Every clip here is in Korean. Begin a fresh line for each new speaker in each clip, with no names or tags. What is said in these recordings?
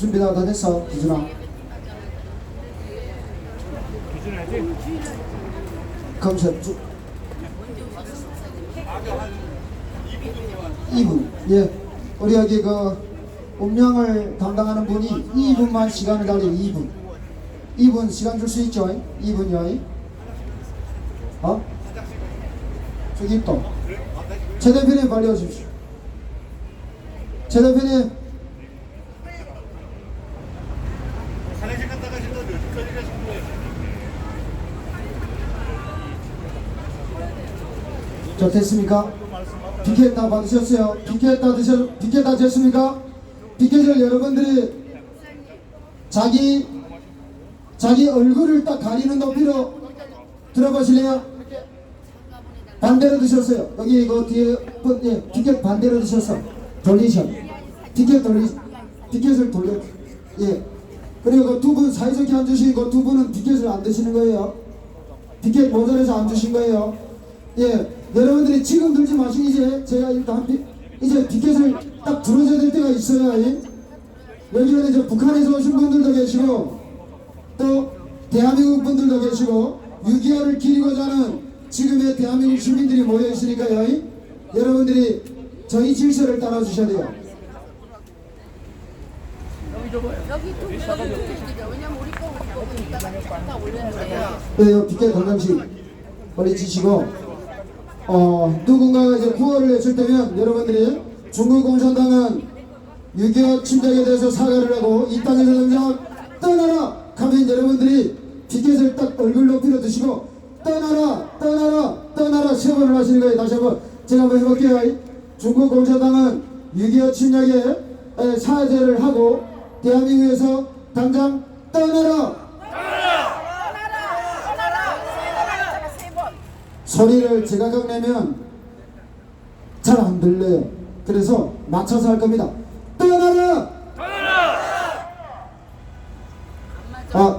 준비가 다 됐어, 기준아. 검색 2분. 예, 우리 여기 그 음량을 담당하는 분이 2분만 시간을 달려. 2분 시간 줄 수 있죠? 2분이요. 저기 또 최 대표님 빨리 오십시오. 최 대표님. 자, 됐습니까? 피켓 다 받으셨어요? 피켓 다 됐습니까? 피켓을 여러분들이 자기 얼굴을 딱 가리는 높이로 들어보실래요? 반대로 드셨어요. 여기 그 뒤에 예, 피켓 반대로 드셨어. 돌리셔. 피켓을 돌려. 예. 그리고 그 두 분 사이좋게 앉으시고 두 분은 피켓을 안 드시는 거예요. 피켓 모자라서 안 주신 거예요. 예. 여러분들이 지금 들지 마시고 이제 제가 일단 이제 피켓을 딱 들어줘야 될 때가 있어요. 여기는 이제 북한에서 오신 분들도 계시고 또 대한민국 분들도 계시고 6.25를 기리고자 하는 지금의 대한민국 시민들이 모여 있으니까요. 여러분들이 저희 질서를 따라 주셔야 돼요.
여기 두 분이 왜냐면 우리 거 이따가 올려야 돼요.
네, 피켓 건강식 머리 치시고 누군가가 이제 구호를 외칠 때면 여러분들이 중국 공산당은 6.25 침략에 대해서 사과를 하고 이 땅에서 당장 떠나라 하면 여러분들이 피켓을 딱 얼굴 높이로 드시고 떠나라 세 번을 하시는 거예요. 다시 한번 제가 한번 해볼게요. 중국 공산당은 6.25 침략에 사죄를 하고 대한민국에서 당장 떠나라
세 번.
소리를 제가 내면 잘 안 들려요. 그래서 맞춰서 할 겁니다. 떠나라!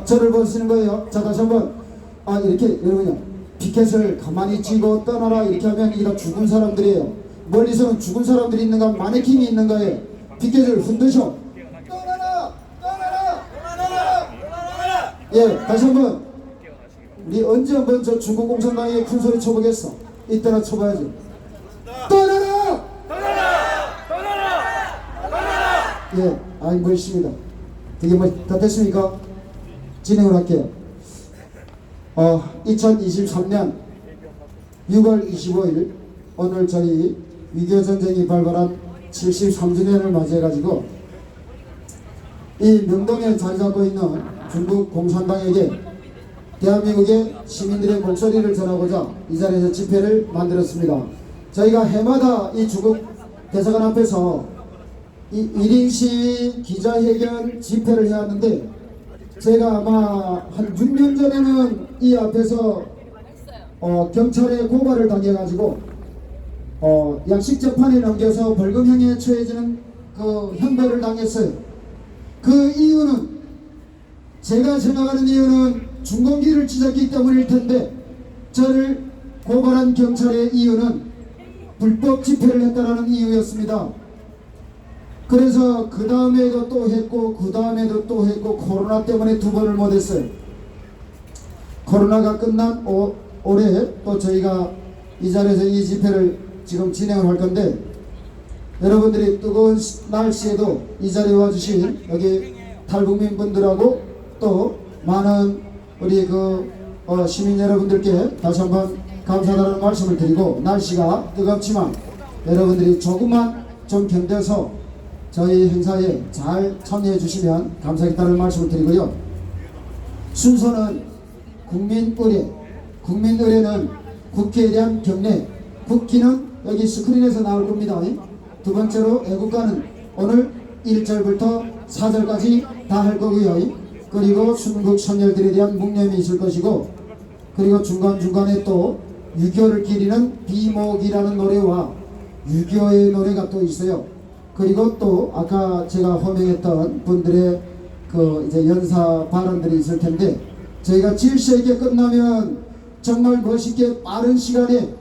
저를 보시는 거예요. 자, 다시 한번 이렇게 여러분요, 피켓을 가만히 쥐고 떠나라 이렇게 하면 이게 다 죽은 사람들이에요. 멀리서는 죽은 사람들이 있는가 마네킹이 있는 거예요. 피켓을 흔드셔. 떠나라! 예, 다시 한번 우리 언제 한번 저 중국 공산당에 큰 소리 쳐보겠어. 이때나 쳐봐야지. 떠나라! 예, 멋있습니다. 되게 다 됐습니까? 진행을 할게요. 2023년 6월 25일 오늘 저희 6.25 전쟁이 발발한 73주년을 맞이해가지고 이 명동에 자리 잡고 있는 중국 공산당에게 대한민국의 시민들의 목소리를 전하고자 이 자리에서 집회를 만들었습니다. 저희가 해마다 이 중국 대사관 앞에서 이 1인 시위 기자회견 집회를 해왔는데 제가 아마 한 6년 전에는 이 앞에서 경찰에 고발을 당해가지고 약식재판에 넘겨서 벌금형에 처해지는 그 형벌을 당했어요. 그 이유는 제가 생각하는 이유는 중공기를 찢었기 때문일 텐데 저를 고발한 경찰의 이유는 불법 집회를 했다라는 이유였습니다. 그래서 그 다음에도 또 했고 그 다음에도 또 했고 코로나 때문에 두 번을 못했어요. 코로나가 끝난 올해 또 저희가 이 자리에서 이 집회를 지금 진행을 할 건데 여러분들이 뜨거운 날씨에도 이 자리에 와주신 여기 탈북민 분들하고 또 많은 우리 시민 여러분들께 다시 한번 감사하다는 말씀을 드리고 날씨가 뜨겁지만 여러분들이 조금만 좀 견뎌서 저희 행사에 잘 참여해 주시면 감사하겠다는 말씀을 드리고요. 순서는 국민의례는 국회에 대한 경례, 국기는 여기 스크린에서 나올 겁니다. 두 번째로 애국가는 오늘 1절부터 4절까지 다 할 거고요. 그리고 순국 선열들에 대한 묵념이 있을 것이고 그리고 중간중간에 또 6.25를 기리는 비목이라는 노래와 6.25의 노래가 또 있어요. 그리고 또 아까 제가 호명했던 분들의 이제 연사 발언들이 있을 텐데 저희가 질서 있게 끝나면 정말 멋있게 빠른 시간에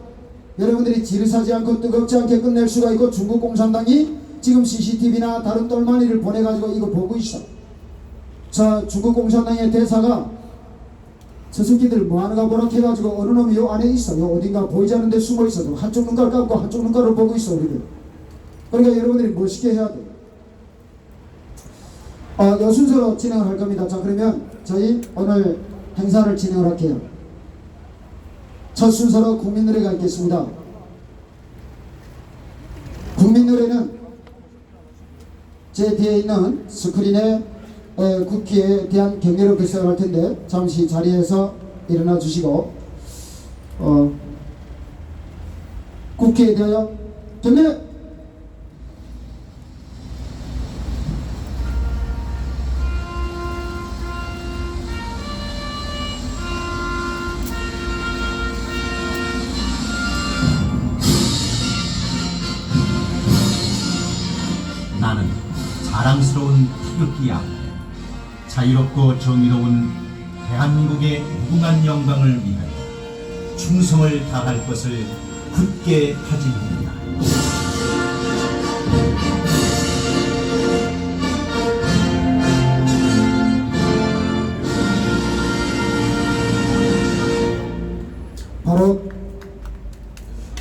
여러분들이 지르사지 않고 뜨겁지 않게 끝낼 수가 있고 중국 공산당이 지금 CCTV나 다른 똘마니를 보내가지고 이거 보고 있어. 자, 중국 공산당의 대사가 저 새끼들 뭐하는가 보라 해가지고 어느 놈이 요 안에 있어. 요 어딘가 보이지 않는데 숨어 있어. 한쪽 눈깔 감고 한쪽 눈깔을 보고 있어 우리들. 그러니까 여러분들이 멋있게 해야 돼. 요 순서로 진행을 할 겁니다. 자, 그러면 저희 오늘 행사를 진행을 할게요. 첫 순서로 국민노래가 있겠습니다. 국민노래는 제 뒤에 있는 스크린에 국기에 대한 경례를 발표할 할 텐데 잠시 자리에서 일어나 주시고 국기에 대하여 경례.
나는 자랑스러운 태극기 앞에 자유롭고 정의로운 대한민국의 무궁한 영광을 위하여 충성을 다할 것을 굳게 다짐합니다.
바로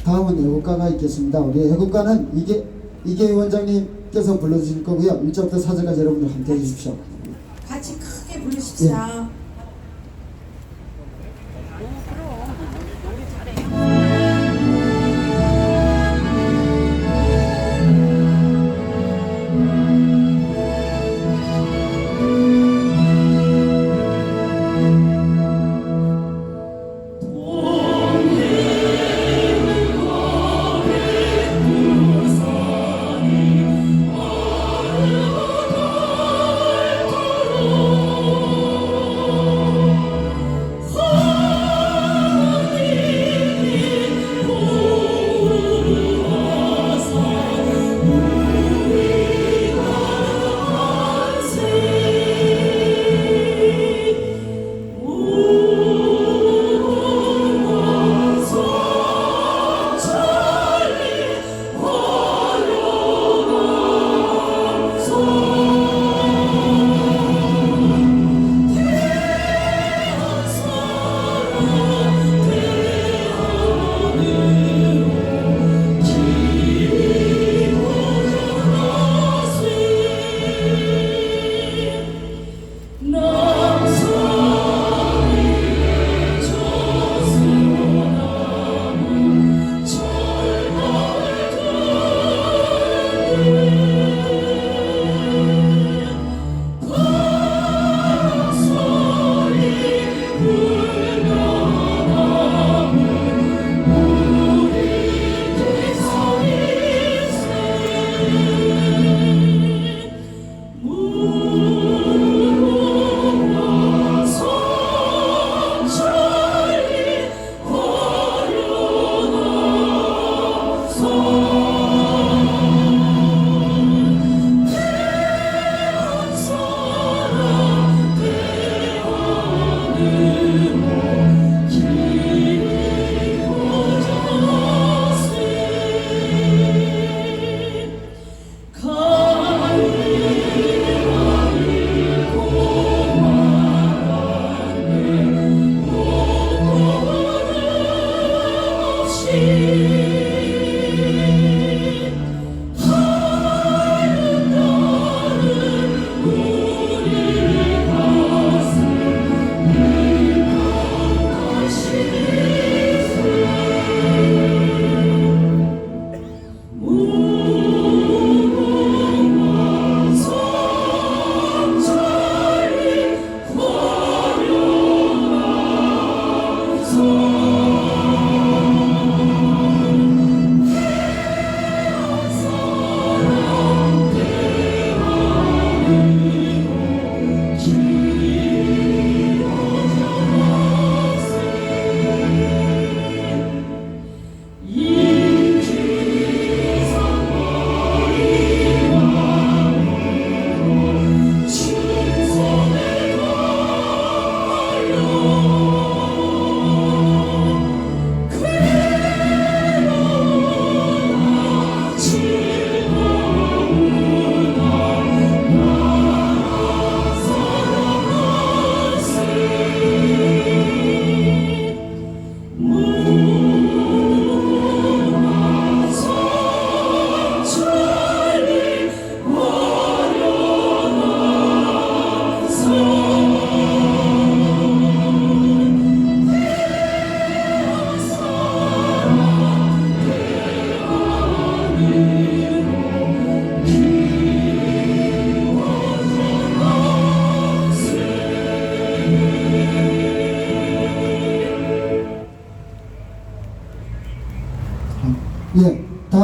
다음은 애국가가 있겠습니다. 우리 애국가는 이계 원장님께서 불러주실 거고요. 1절부터 4절까지 여러분들 함께 해주십시오.
같이 크게 부르십시다.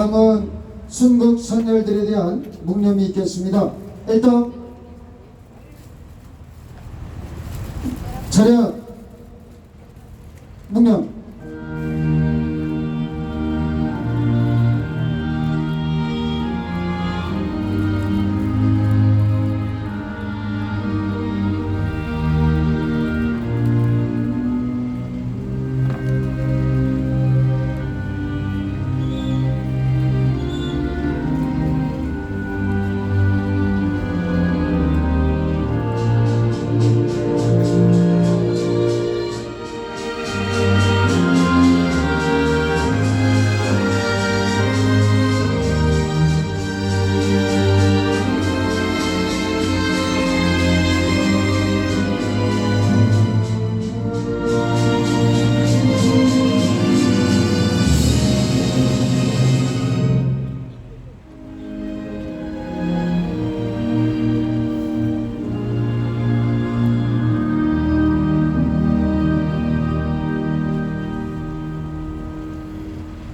다음은 순국 선열들에 대한 묵념이 있겠습니다. 일단 차렷 묵념.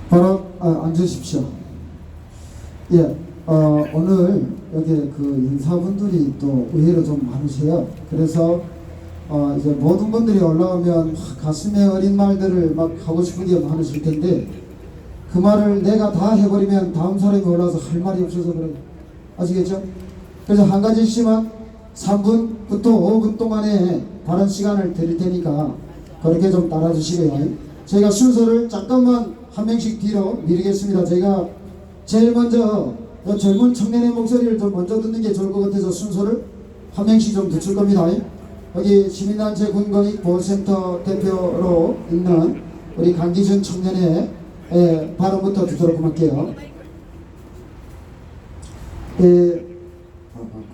바로 앉으십시오. 예, 오늘 여기 그 인사분들이 또 의외로 좀 많으세요. 그래서 이제 모든 분들이 올라오면 막 가슴에 어린 말들을 막 하고 싶은 게 많으실 텐데 그 말을 내가 다 해버리면 다음 사람이 올라와서 할 말이 없어서 그래요. 아시겠죠? 그래서 한 가지씩만 3분부터 5분 동안에 발언 시간을 드릴 테니까 그렇게 좀 따라주시고요. 저희가 순서를 잠깐만 한 명씩 뒤로 미루겠습니다. 제가 제일 먼저 젊은 청년의 목소리를 좀 먼저 듣는 게 좋을 것 같아서 순서를 한 명씩 좀 늦출 겁니다. 여기 시민단체 군권익보호센터 대표로 있는 우리 강기준 청년의 발언부터 듣도록 할게요.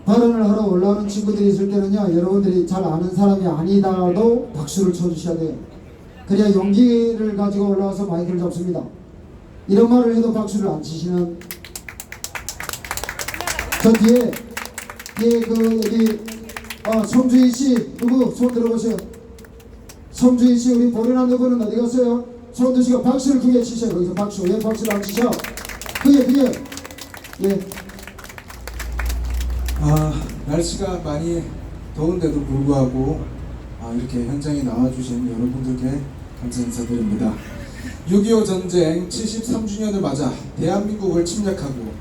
발언을 하러 올라오는 친구들이 있을 때는요, 여러분들이 잘 아는 사람이 아니다도 박수를 쳐주셔야 돼요. 그래야 용기를 가지고 올라와서 마이크를 잡습니다. 이런 말을 해도 박수를 안 치시는, 저 뒤에 그 여기 송주희 씨 누구 손 들어보세요. 송주희 씨 우리 보려는 누구는 어디 갔어요? 손 드시고 박수를 크게 치세요. 거기서 박수. 왜 박수를 안 치셔? 크게. 예.
날씨가 많이 더운데도 불구하고 이렇게 현장에 나와주신 여러분들께 감사 인사드립니다. 6.25 전쟁 73주년을 맞아 대한민국을 침략하고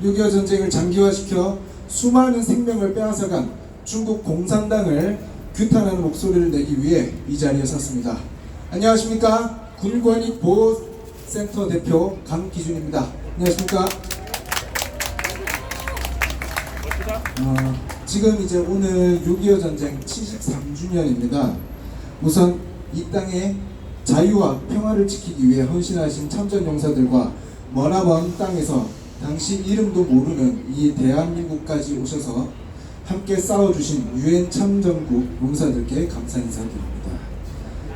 6.25 전쟁을 장기화시켜 수많은 생명을 빼앗아간 중국 공산당을 규탄하는 목소리를 내기 위해 이 자리에 섰습니다. 안녕하십니까? 군권익보호센터 대표 강기준입니다. 안녕하십니까? 지금 이제 오늘 6.25 전쟁 73주년입니다. 우선 이 땅의 자유와 평화를 지키기 위해 헌신하신 참전용사들과 머나먼 땅에서 당시 이름도 모르는 이 대한민국까지 오셔서 함께 싸워주신 유엔 참전국 용사들께 감사 인사드립니다.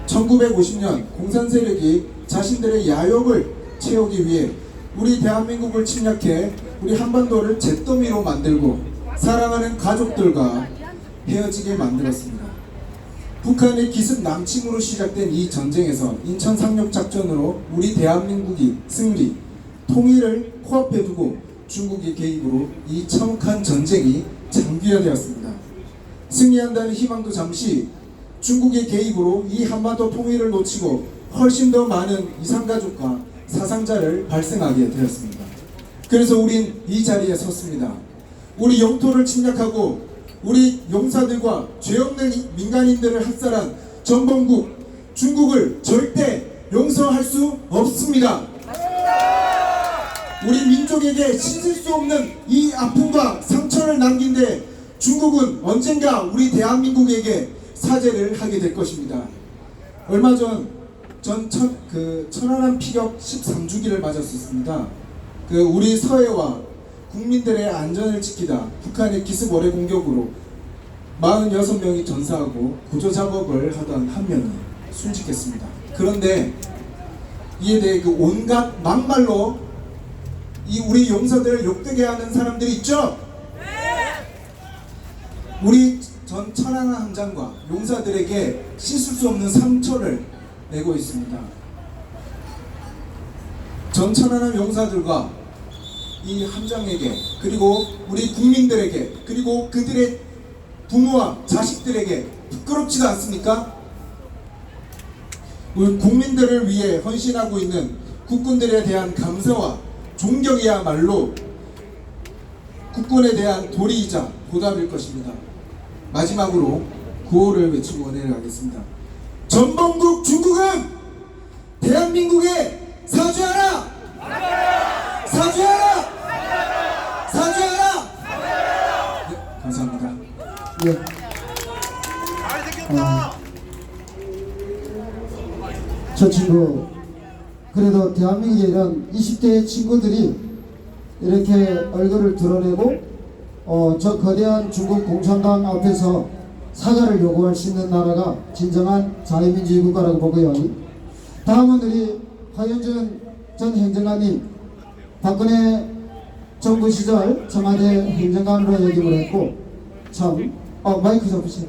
1950년 공산 세력이 자신들의 야욕을 채우기 위해 우리 대한민국을 침략해 우리 한반도를 잿더미로 만들고 사랑하는 가족들과 헤어지게 만들었습니다. 북한의 기습 남침으로 시작된 이 전쟁에서 인천 상륙작전으로 우리 대한민국이 승리, 통일을 코앞에 두고 중국의 개입으로 이 참혹한 전쟁이 장기화되었습니다. 승리한다는 희망도 잠시 중국의 개입으로 이 한반도 통일을 놓치고 훨씬 더 많은 이산가족과 사상자를 발생하게 되었습니다. 그래서 우린 이 자리에 섰습니다. 우리 영토를 침략하고 우리 용사들과 죄 없는 민간인들을 학살한 정범국 중국을 절대 용서할 수 없습니다. 우리 민족에게 씻을 수 없는 이 아픔과 상처를 남긴 데 중국은 언젠가 우리 대한민국에게 사죄를 하게 될 것입니다. 얼마 전 천안함 피격 13주기를 맞았었습니다. 우리 서해와 국민들의 안전을 지키다 북한의 기습 어뢰 공격으로 46명이 전사하고 구조 작업을 하던 한 명이 순직했습니다. 그런데 이에 대해 온갖 막말로 우리 용사들을 욕되게 하는 사람들이 있죠? 우리 전 천안함 함장과 용사들에게 씻을 수 없는 상처를 내고 있습니다. 전 천안함 용사들과 이 함장에게, 그리고 우리 국민들에게, 그리고 그들의 부모와 자식들에게 부끄럽지도 않습니까? 우리 국민들을 위해 헌신하고 있는 국군들에 대한 감사와 존경이야말로 국군에 대한 도리이자 보답일 것입니다. 마지막으로 구호를 외치고 은혜를 하겠습니다. 전범국 중국은 대한민국에 사죄하라! 사죄하라! 사죄하라! 네, 감사합니다.
예. 저 친구, 그래도 대한민국에 이런 20대 친구들이 이렇게 얼굴을 드러내고 저 거대한 중국 공산당 앞에서 사과를 요구할 수 있는 나라가 진정한 자유민주주의 국가라고 보고요. 다음은 우리 화현준 전 행정관님, 박근혜 정부 시절 청와대 행정관으로 역임을 했고, 참, 마이크 잡으세요.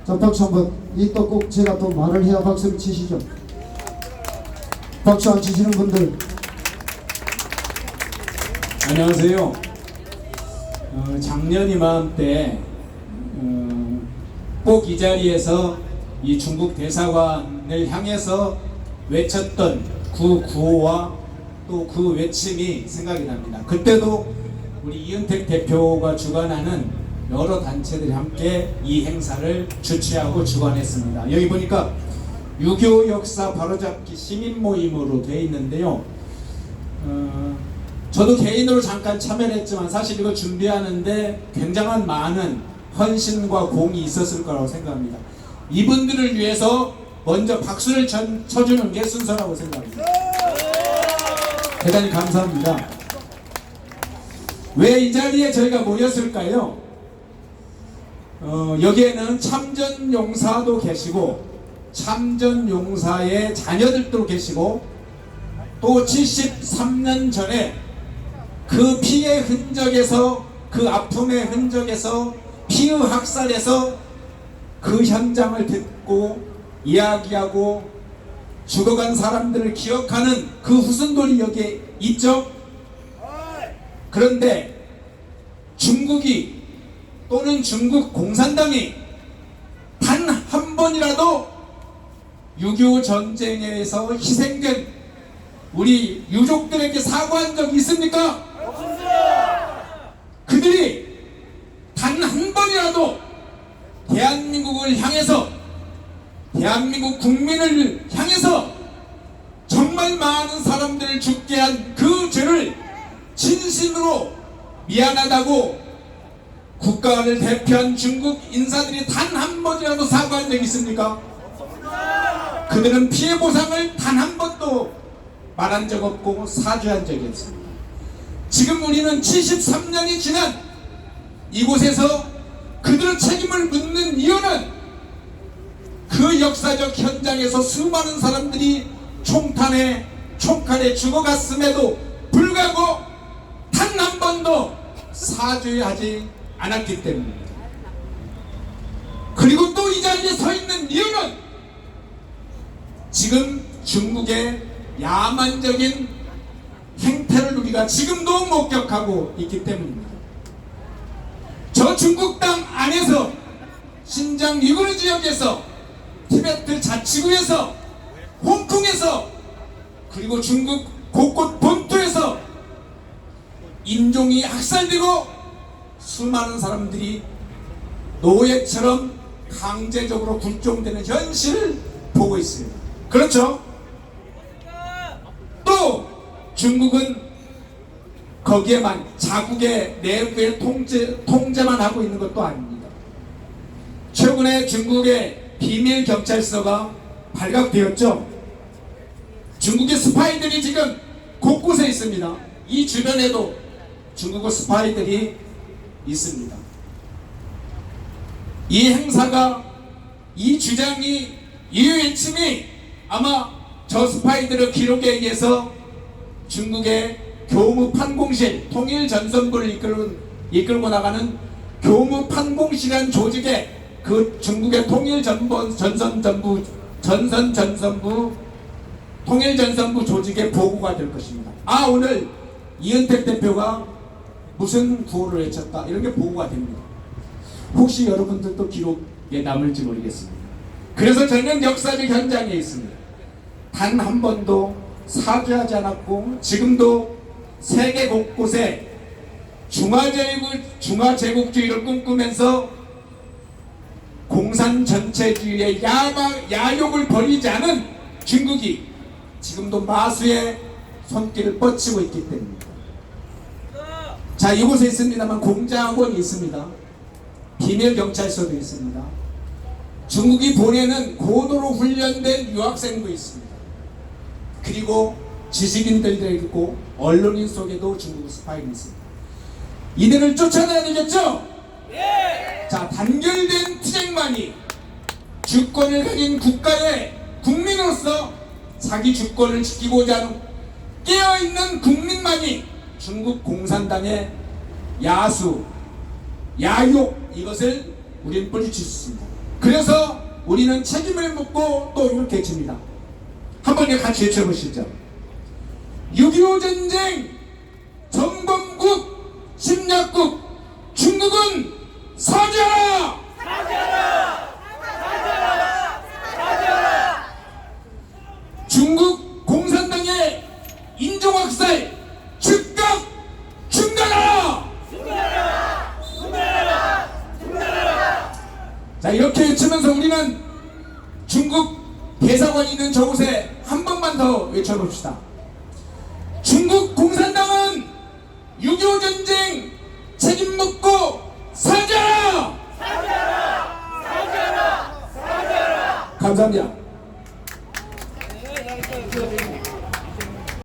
자, 박수 한번. 이 또 꼭 제가 또 말을 해야 박수를 치시죠. 박수 안 치시는 분들.
안녕하세요. 작년 이맘때 꼭 이 자리에서 이 중국 대사관을 향해서 외쳤던 그 구호와 또 그 외침이 생각이 납니다. 그때도 우리 이은택 대표가 주관하는 여러 단체들이 함께 이 행사를 주최하고 주관했습니다. 여기 보니까 유교 역사 바로잡기 시민 모임으로 되어 있는데요. 저도 개인으로 잠깐 참여를 했지만 사실 이거 준비하는데 굉장한 많은 헌신과 공이 있었을 거라고 생각합니다. 이분들을 위해서 먼저 박수를 쳐주는 게 순서라고 생각합니다. 대단히 감사합니다. 왜 이 자리에 저희가 모였을까요? 여기에는 참전용사도 계시고 참전용사의 자녀들도 계시고 또 73년 전에 그 피의 흔적에서, 그 아픔의 흔적에서, 피의 학살에서 그 현장을 듣고 이야기하고 죽어간 사람들을 기억하는 그 후손들이 여기에 있죠. 그런데 중국이 또는 중국 공산당이 단 한 번이라도 6.25 전쟁에서 희생된 우리 유족들에게 사과한 적 있습니까? 그들이 단 한 번이라도 대한민국을 향해서, 대한민국 국민을 향해서 정말 많은 사람들을 죽게 한 그 죄를 진심으로 미안하다고 국가를 대표한 중국 인사들이 단 한 번이라도 사과한 적 있습니까? 그들은 피해 보상을 단 한 번도 말한 적 없고 사죄한 적이 없습니다. 지금 우리는 73년이 지난 이곳에서 그들의 책임을 묻는 이유는 그 역사적 현장에서 수많은 사람들이 총칼에 죽어갔음에도 불구하고 단 한 번도 사죄하지 않았기 때문입니다. 그리고 또 이 자리에 서 있는 이유는 지금 중국의 야만적인 행태를 우리가 지금도 목격하고 있기 때문입니다. 저 중국 땅 안에서, 신장 위구르 지역에서, 티베트 자치구에서, 홍콩에서, 그리고 중국 곳곳 본토에서 인종이 학살되고 수많은 사람들이 노예처럼 강제적으로 굴종되는 현실을 보고 있습니다. 그렇죠? 또 중국은 거기에만 자국의 내부의 통제만 하고 있는 것도 아닙니다. 최근에 중국의 비밀 경찰서가 발각되었죠. 중국의 스파이들이 지금 곳곳에 있습니다. 이 주변에도 중국의 스파이들이 있습니다. 이 행사가, 이 주장이, 이 외침이 아마 저 스파이들의 기록에 의해서 중국의 교무판공실, 통일전선부를 이끌고 나가는 교무판공실이라는 조직에 그 중국의 통일전선부 조직의 보고가 될 것입니다. 오늘 이은택 대표가 무슨 구호를 외쳤다 이런 게 보고가 됩니다. 혹시 여러분들도 기록에 남을지 모르겠습니다. 그래서 저는 역사적 현장에 있습니다. 단 한 번도 사죄하지 않았고 지금도 세계 곳곳에 중화제국주의를 꿈꾸면서 공산 전체주의의 야욕을 버리지 않은 중국이 지금도 마수의 손길을 뻗치고 있기 때문입니다. 자, 이곳에 있습니다만 공작원이 있습니다. 비밀경찰서도 있습니다. 중국이 보내는 고도로 훈련된 유학생도 있습니다. 그리고 지식인들도 있고 언론인 속에도 중국 스파이가 있습니다. 이들을 쫓아내야 되겠죠? 자, 단결된 투쟁만이 주권을 가진 국가의 국민으로서 자기 주권을 지키고자 하는 깨어있는 국민만이 중국 공산당의 야수, 야욕 이것을 우리는 뿌리칠 수 있습니다. 그래서 우리는 책임을 묻고 또 이렇게 외칩니다. 한번 같이 외쳐보시죠. 6.25 전쟁 정범국 침략국 중국은 사죄하라! 중국 공산당의 인종학살 즉각 중단하라! 자, 이렇게 외치면서 우리는 중국 대사관이 있는 저곳에 한 번만 더 외쳐봅시다. 중국 공산당은 6.25 전쟁 책임 묻고 사죄하라! 감사합니다.